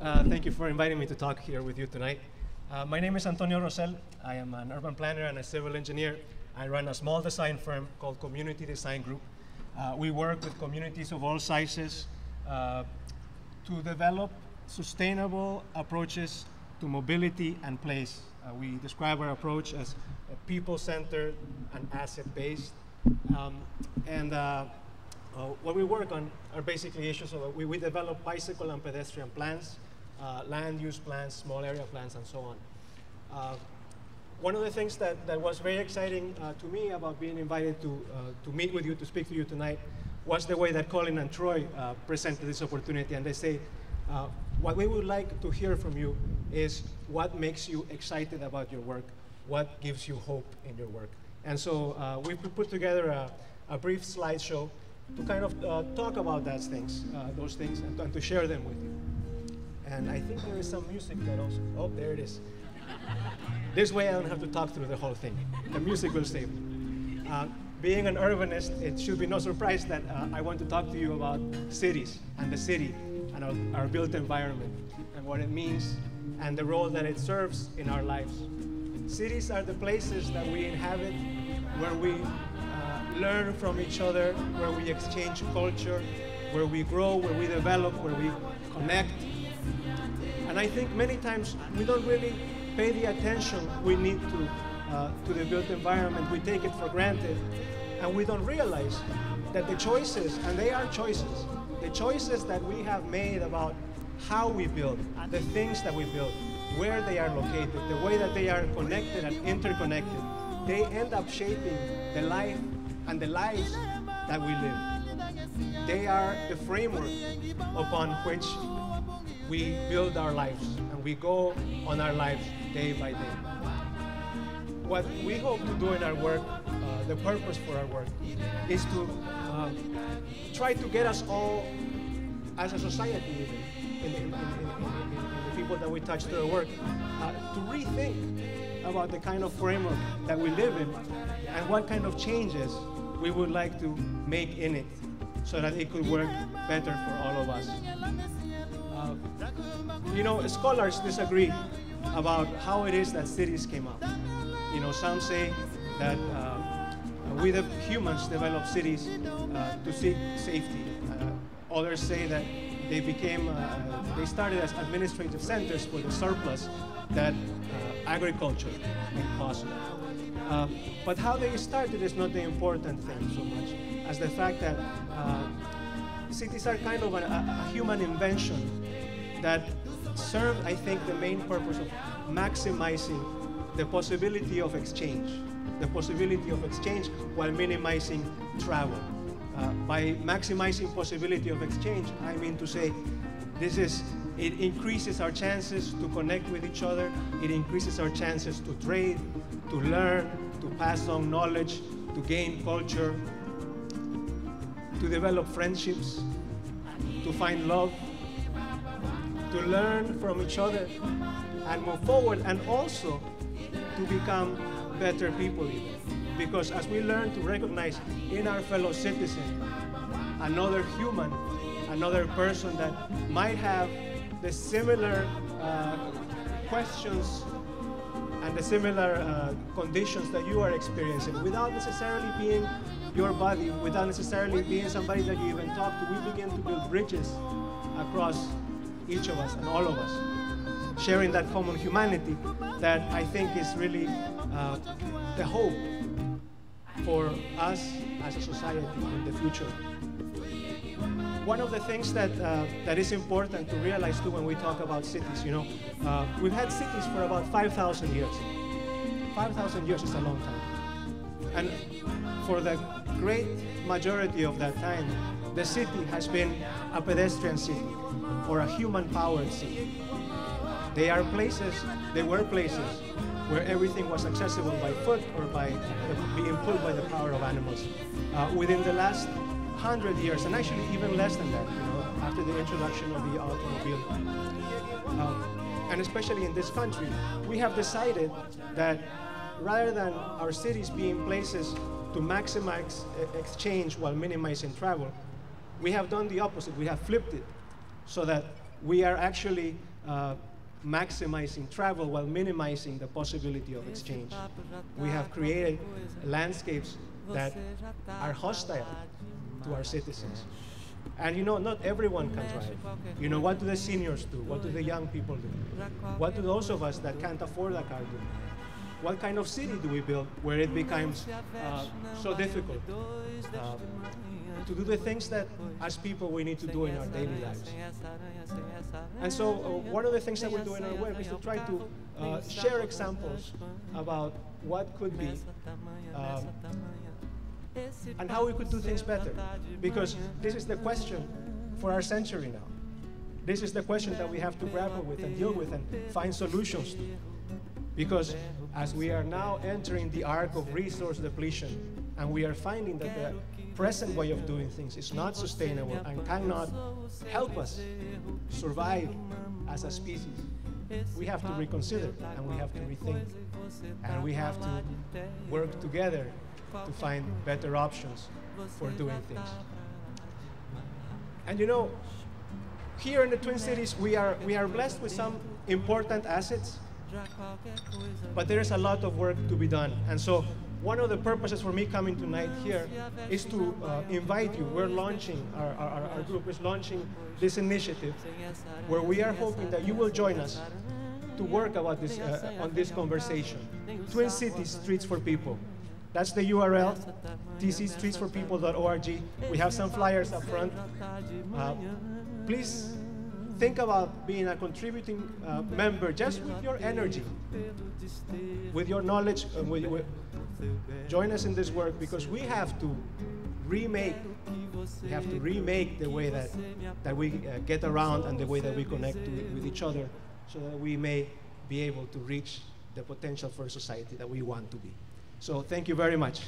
Thank you for inviting me to talk here with you tonight. My name is Antonio Rosell. I am an urban planner and a civil engineer. I run a small design firm called Community Design Group. We work with communities of all sizes to develop sustainable approaches to mobility and place. We describe our approach as people-centered and asset-based. What we work on are basically issues of we develop bicycle and pedestrian plans, land use plans, small area plans, and so on. One of the things that was very exciting to me about being invited to meet with you, to speak to you tonight, was the way that Colin and Troy presented this opportunity. And they say, what we would like to hear from you is what makes you excited about your work, what gives you hope in your work. And so we put together a brief slideshow to kind of talk about those things, and to share them with you. And I think there is some music that also, oh, there it is. This way I don't have to talk through the whole thing. The music will save me. Being an urbanist, it should be no surprise that I want to talk to you about cities and the city and our built environment and what it means and the role that it serves in our lives. Cities are the places that we inhabit, where we learn from each other, where we exchange culture, where we grow, where we develop, where we connect. And I think many times we don't really pay the attention we need to the built environment. We take it for granted, and we don't realize that the choices, and they are choices, the choices that we have made about how we build, the things that we build, where they are located, the way that they are connected and interconnected, they end up shaping the life and the lives that we live. They are the framework upon which we build our lives, and we go on our lives day by day. What we hope to do in our work, the purpose for our work, is to try to get us all, as a society even, in the people that we touch through our work, to rethink about the kind of framework that we live in and what kind of changes we would like to make in it so that it could work better for all of us. You know, scholars disagree about how it is that cities came up. You know, some say that we the humans developed cities to seek safety. Others say that they started as administrative centers for the surplus that agriculture made possible. But how they started is not the important thing so much as the fact that cities are kind of a human invention that serve, I think, the main purpose of maximizing the possibility of exchange, while minimizing travel. By maximizing possibility of exchange, I mean to say it increases our chances to connect with each other, it increases our chances to trade, to learn, to pass on knowledge, to gain culture, to develop friendships, to find love, to learn from each other and move forward, and also to become better people even. Because as we learn to recognize in our fellow citizen another human, another person that might have the similar questions and the similar conditions that you are experiencing, without necessarily being your body, without necessarily being somebody that you even talk to, we begin to build bridges across each of us and all of us, sharing that common humanity that I think is really the hope for us as a society in the future. One of the things that is important to realize too when we talk about cities, you know, we've had cities for about 5,000 years. 5,000 years is a long time. And for the great majority of that time, the city has been a pedestrian city or a human-powered city. They were places where everything was accessible by foot or by being pulled by the power of animals. Within the last 100 years, and actually even less than that, you know, after the introduction of the automobile, and especially in this country, we have decided that rather than our cities being places to maximize exchange while minimizing travel, we have done the opposite. We have flipped it so that we are actually maximizing travel while minimizing the possibility of exchange. We have created landscapes that are hostile to our citizens. And you know, not everyone can drive. You know, what do the seniors do? What do the young people do? What do those of us that can't afford a car do? What kind of city do we build where it becomes so difficult to do the things that, as people, we need to do in our daily lives? And so one of the things that we do in our work is to try to share examples about what could be and how we could do things better. Because this is the question for our century now. This is the question that we have to grapple with and deal with and find solutions to. Because as we are now entering the arc of resource depletion, and we are finding that the present way of doing things is not sustainable and cannot help us survive as a species, we have to reconsider, and we have to rethink, and we have to work together to find better options for doing things. And you know, here in the Twin Cities, we are blessed with some important assets, but there is a lot of work to be done. And so one of the purposes for me coming tonight here is to invite you. We're launching, our group is launching this initiative where we are hoping that you will join us to work about this, on this conversation. Twin Cities Streets for People. That's the URL, tcstreetsforpeople.org. We have some flyers up front. Please think about being a contributing member just with your energy, with your knowledge. Join us in this work, because we have to remake the way that we get around and the way that we connect with each other, so that we may be able to reach the potential for a society that we want to be. So thank you very much.